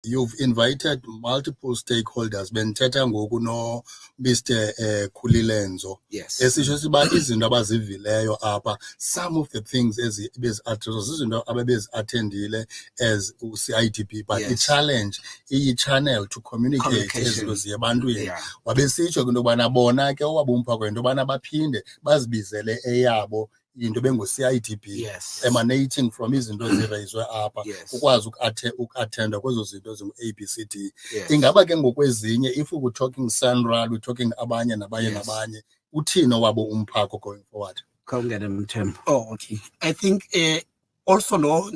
You've invited multiple stakeholders. Benthetha ngoku no Mr. Kulilenzo. Yes. Esisho siba izinto abazivileyo apha. Some of the things bezi-address izinto abebezi-attendile as CITP, but Yes. i-challenge iyi-channel to communicate ezinto ziye ebantwini. Yeah. Wabesitsho into yobana bona ke owabumpa kwento yobana baphinde bazibizele eyabo into bengu-CITP. Yes. Emanating from izinto ezirayizwe apha. Yes. Ukwazi ukathenda kwezo zinto zingu-ABCD. Yes. Ingaba ke ngokwezinye, if we're talking Sanral, we're talking abanye nabanye, uthini wabo umphako going forward? Oh, okay. I think also no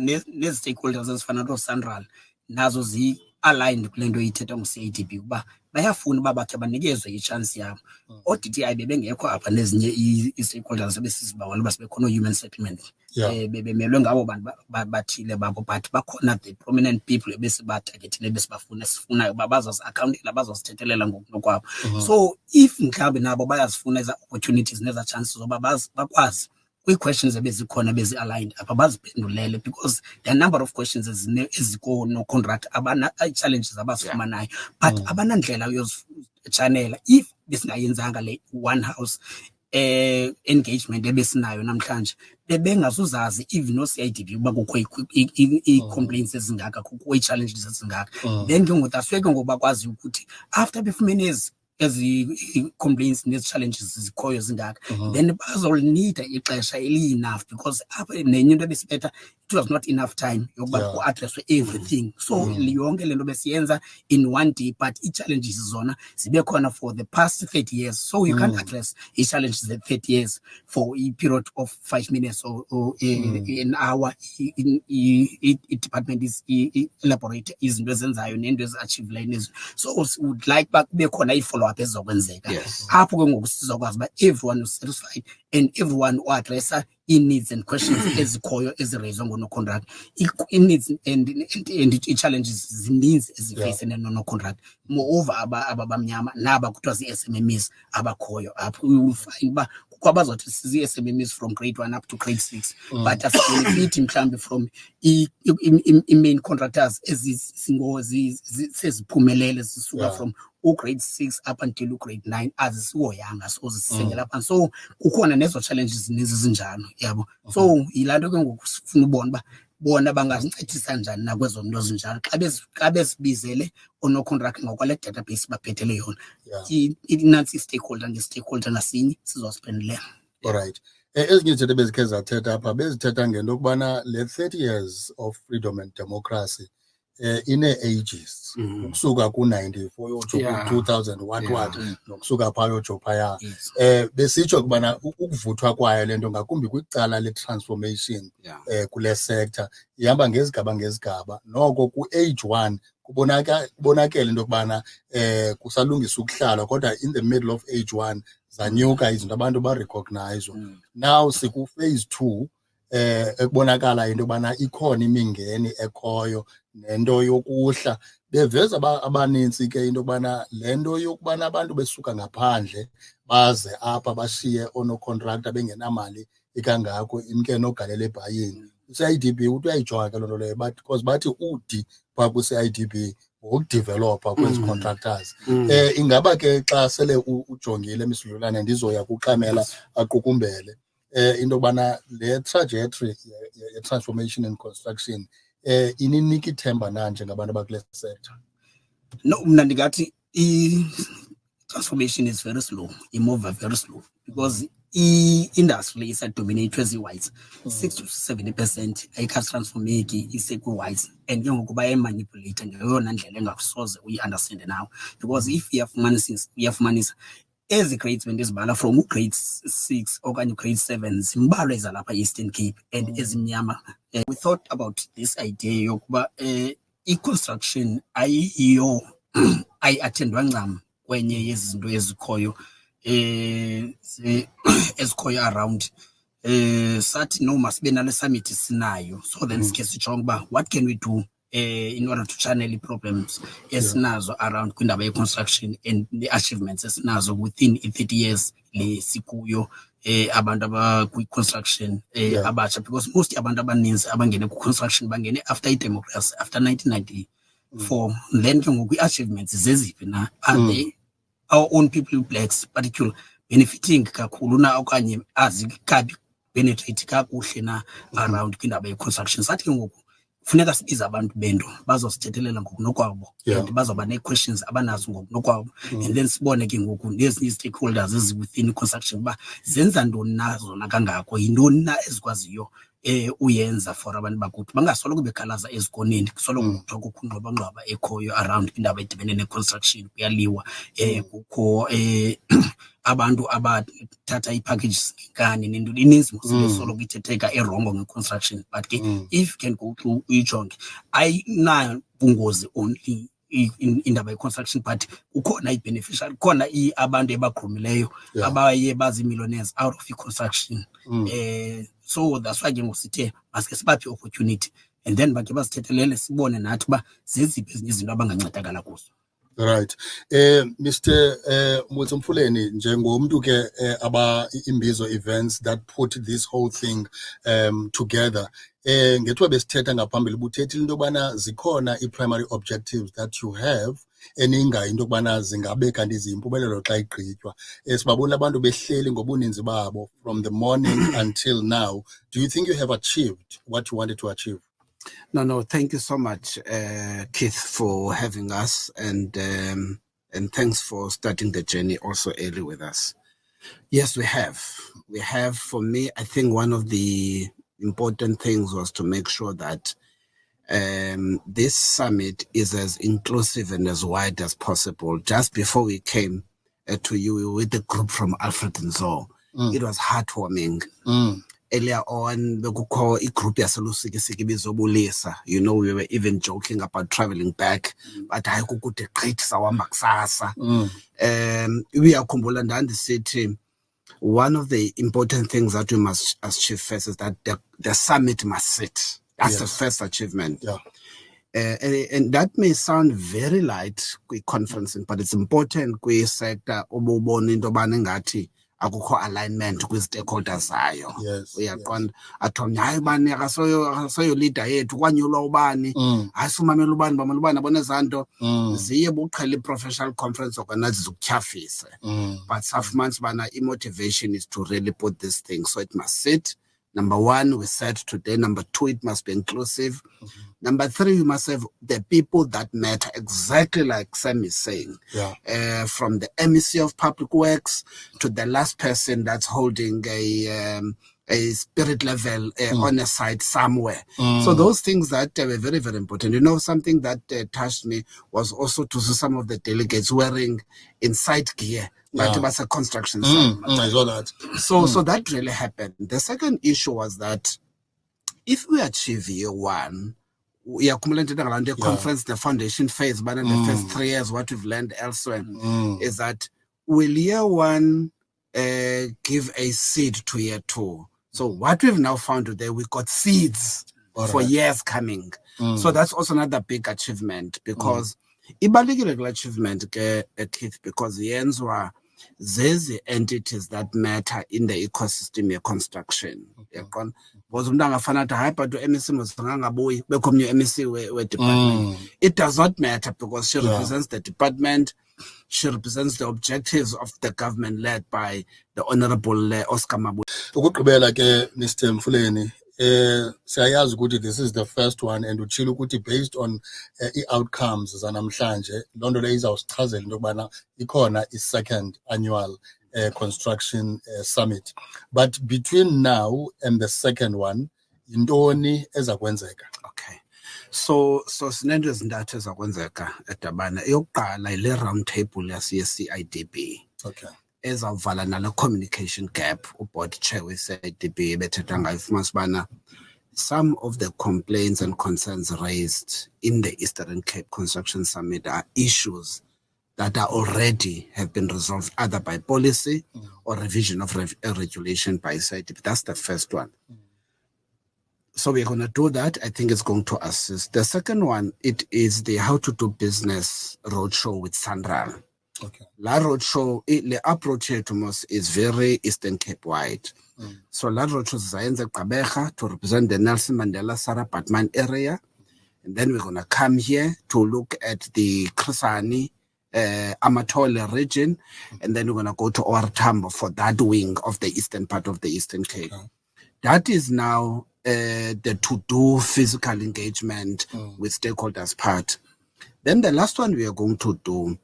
stakeholders ezifana no Sanral nazo zi-aligned kule nto ithetha ngu-CITP ukuba bayafuna uba bakhe banikezwe i-chance yabo. ODTI bebengekho apha nezinye i-stakeholders ebesizibawela uba sibekhona human settlement. Bebemelwe ngabo bantu bathile babo, but bakhona the prominent people ebesibatargetile sifunayo uba bazozi-accountela bazosithethelela ngokunokwabo. So if mhlawumbi nabo bayazifuna eza opportunities neza chances zoba bakwazi kwi-questions ebezikhona bezi-aligned apha baziphendulele, because there are a number of questions eziko no contract challenges abazifumanayo, but abanandlela yozichanela. If besingayenzanga le one house engagement ebesinayo namhlanje, bebengazuzazi even no-CITP uba kukho ii-complaints ezingaka, kukho ii-challenges ezingaka. Then ke ngoku asweke ngoba kwazi ukuthi after befumene ezi-complaints nezi-challenges zikhoyo zingaka, then bazolnida ixesha eli-enough, because apha nenye into ebesibetha, it was not enough time yokuba ku-addresswe everything. So yonke le nto besiyenza in one day, but ii-challenges zona zibe khona for the past 30 years. So you can't address ii-challenges the 30 years for a period of 5 minutes or an hour. I-department is elaborate izinto ezenzayo nento ezi-achievelayo nezo. So would like back kube khona i-follow-up ezokwenzeka. Apho ke ngoku sizokwazi uba everyone is satisfied and everyone uaddressa i-needs and questions ezikhoyo ezirayizwa ngono-contract. I-needs and i-challenges zininzi ezifeyisene nono-contract. Moreover, ababamnyama naba kuthiwa zii-SMMEs abakhoyo apho, you will find uba kukho abazothi zii-SMMEs from grade 1 up to grade 6, but asibenefiti mhlawumbi from i-main contractors seziphumelele zisuka from grade 6 up until grade 9 azisihoyanga, so zisengela phansi. So kukhona nezo challenges nezizinjalo, yabo. So yilaa nto ke ngoku sifuna ubona uba bona bangazincedisa njani nakwezo nto zinjalo xa besibizele ono-contract ngokwale database baphethele yona. Inantsi i-stakeholder nge-stakeholder ngasinye sizosiphendulela. Alright. Ezinye izinto bezikhe zathetha apha bezithetha ngento yokubana le 30 years of freedom and democracy ine-ages, ukusuka ku-94 yotsho ku-2000 what nokusuka phaa yotsho phaya. Besitsho ukubana ukuvuthwa kwayo le nto ngakumbi kwicala le-transformation kule sector ihamba ngezigaba. Noko ku-age 1 kubonakele into yokubana kusalungisa ukuhlalwa, kodwa in the middle of age 1 zanyuka izinto abantu barecognize. Now siku-phase 2 ekubonakala into yobana ikhona imingeni ekhoyo nento yokuhla. Beveza abanintsi ke into yokubana le nto yokubana abantu besuka ngaphandle baze apha bashiye ono-contractor bengenamali ikangako imke nogalela ebhayini. U-CITP uthi uyayijonga ke loo nto leyo, but because bathi udi phaa ku-CITP ngokudivelopha kwezi contractors. Ingaba ke xa sele ujongile Mr. Dlulane, ndizoya kuxamela aqukumbele into yokubana le trajectory ye-transformation and construction ininika ithemba na njengabantu abakule sector? No, mna ndingathi i-transformation is very slow, imove very slow, because i-industry isadominatwe zii-whites. 60 to 70% ayikhatransformeki isekwi-whites, and ke ngoku bayayimanipuleyitha ngeyona ndlela engasoze uyi-understande now, because if uyafumanisa ezi grades bendizibala from grade 6 okanye grade 7 zimbalwa ezalapha Eastern Cape and ezimnyama. We thought about this idea yokuba i-construction ayiyo ayi-attendwa ncam kwenye yezi zinto ezikhoyo around. Sathi no masibe nale summit sinayo, so then sikhe sijonge uba what can we do in order to channel i-problems esinazo around kwindaba ye-construction and the achievements esinazo within 30 years le sikuyo abantu abakwi-construction abatsha, because most abantu abaninzi abangene ku-construction bangene after i-democracy, after 1990. for then achievements zeziphi na are they our own people blacks particular benefiting kakhulu na okanye azikabi penetrate kakuhle na around kwindaba ye-construction. Sathi ngoku funeka sibiza abantu bento bazosithethelela ngokunokwabo and bazoba nee-questions abanazo ngokunokwabo and then sibone ke ngoku nezinye stakeholders ezi-within i-construction uba zenza ntoni na zona kangako, yintoni na ezikwaziyo uyenza for abantu bakuthi bangasoloko bekhalaza ezikoneni, kusoloko kuthiwa kukho ungxwabangxwaba ekhoyo around kwindaba edibene ne-construction, kuyaliwa kukho abantu abathatha ii-packages ngekani nento ininzi soloko ithetheka erongo nge-construction. But ke if you can go through uyijonge ayinabungozi only indaba ye-construction, but kukhona i-beneficial, kukhona abantu ebagrumileyo abaye bazi-millionaires out of i-construction. So that's why ke ngosithe maske sibaphe opportunity and then bakhe bazithethelele sibone nathi uba zeziphi ezinye izinto abangancedakala kuzo. Right. Mr. Motse Mfuleni, njengomntu ke imbizo events that put this whole thing together, ngethiwa besithetha ngaphambili buthethile into yobana zikhona i-primary objectives that you have eningayo into yokubana zingabe kanti ziyimpumelelo xa igqitywa. Sibabona abantu behleli ngobuninzi babo from the morning until now. Do you think you have achieved what you wanted to achieve? No, thank you so much, Keith, for having us, and thanks for starting the journey also early with us. Yes, we have. We have, for me, I think one of the important things was to make sure that this summit is as inclusive and as wide as possible. Just before we came to you, we were with a group from Alfred and Zo. It was heartwarming. Earlier on, we were even joking about traveling back, but I could great we are Kumbuland and the city. One of the important things that we must achieve first is that the summit must sit. That's the first achievement. And that may sound very light, conferencing, but it's important. We sector akukho alignment kwi-stakeholders zayo. Uyaqonda athi hayi bani akasoyo leader yethu kwanyulwa ubani asumamela ubani bamela ubani abone zanto ziye buqhela i-professional conference organizers ukutyhafise. But safumanisa bana i-motivation is to really put this thing, so it must sit. Number one, we said today. Number two, it must be inclusive. Number three, we must have the people that matter, exactly like Sam is saying. From the MEC of Public Works to the last person that's holding a spirit level on a site somewhere. So those things that were very, very important. You know, something that touched me was also to see some of the delegates wearing inside gear. But it was a construction site. I saw that. So that really happened. The second issue was that if we achieve year one, we accumulated around the conference, the foundation phase, but in the first 3 years, what we've learned elsewhere is that will year one give a seed to year two? So what we've now found today, we got seeds for years coming. So that's also another big achievement because ibalulekile achievement Keith, because yenzwa zezi entities that matter in the ecosystem of construction. Because department. It does not matter because she represents the department. She represents the objectives of the government led by the Honorable Oscar Mabu. Ukugqibela ke Mr. Mfuleni, siyayazi ukuthi this is the first one and utshilo ukuthi based on i-outcomes zanamhlanje loo nto leyo izawusichazela into yokubana ikhona i-second annual construction summit. But between now and the second one, yintoni eza kwenzeka? Okay. So sinento ezintathu ezakwenzeka eDabana. Eyokuqala ile round table yase-CIDB. Okay. Ezawuvala nale communication gap board chair we-CIDB bethetha ngayo fumanisa ubana some of the complaints and concerns raised in the Eastern Cape Construction Summit are issues that are already have been resolved either by policy or revision of regulation by CIDB. That's the first one. So we're going to do that. I think it's going to assist. The second one, it is the how to do business roadshow with Sandra. Okay. La roadshow, the approach here to us is very Eastern Cape wide. So la roadshow is to represent the Nelson Mandela Sarah Batman area. And then we're going to come here to look at the Krisani, Amatole region. And then we're going to go to Ortambo for that wing of the eastern part of the Eastern Cape. Okay. That is now the to-do physical engagement with stakeholders part. Then the last one we are going to do,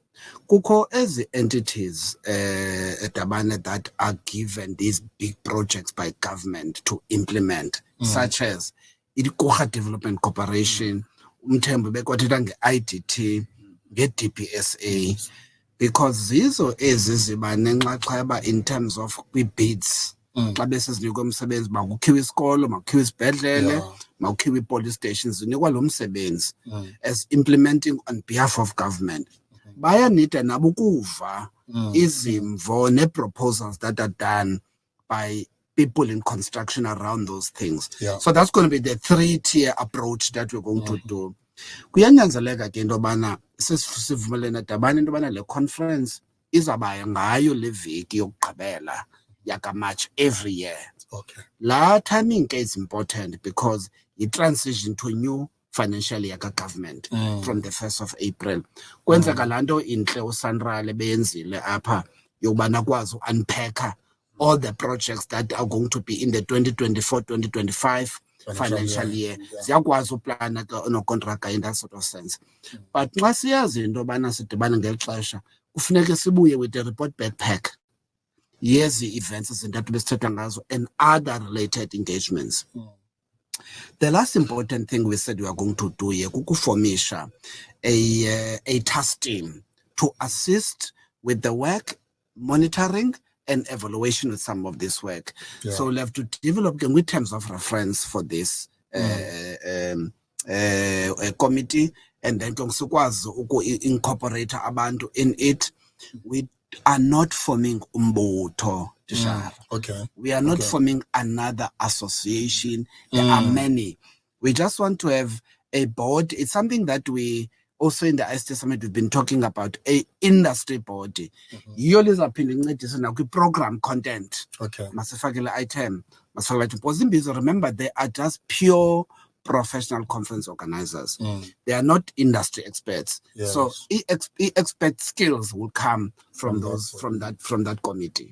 kuko as the entities that are given these big projects by government to implement, such as Koha Development Corporation, umthembu bekwathetha nge-IDT, nge-DPSA, because these are eziziba nenxaxheba in terms of bids. Xa besizinikwa umsebenzi makukhiwe isikolo, makukhiwe isibhedlele, makukhiwe i-police stations, zinikwa lo msebenzi as implementing on behalf of government. Bayanida nabo ukuva izimvo ne-proposals that are done by people in construction around those things. So that's going to be the 3-tier approach that we're going to do. Kuyanyanzeleka ke into yobana sesivumelene dabane into yobana le conference izawuba ngayo le veki yokugqibela yakaMarch every year. Okay. La timing is important because it transition to a new financial year government from the 1st of April. Kwenzeka lanto inhle uSanrale beyenzile apha yobana kwazi unpack all the projects that are going to be in the 2024-2025 financial year. Siyakwazi uplana no contract in that sort of sense. But xa siyazi into bana sidibana ngexesha kufuneka sibuye with the report backpack. Yes, the events that we and other related engagements. The last important thing we said we are going to do here, kukuformisha a task team to assist with the work, monitoring, and evaluation with some of this work. So we'll have to develop with terms of reference for this committee, and then incorporate abantu in it. We are not forming umbuto. Okay. We are not forming another association. There are many. We just want to have a board. It's something that we also in the ICT Summit we've been talking about, a industry body. You always appealing program content. Okay. Masifakile item. Remember, they are just pure professional conference organizers. They are not industry experts. Yes. So expert skills will come from that committee.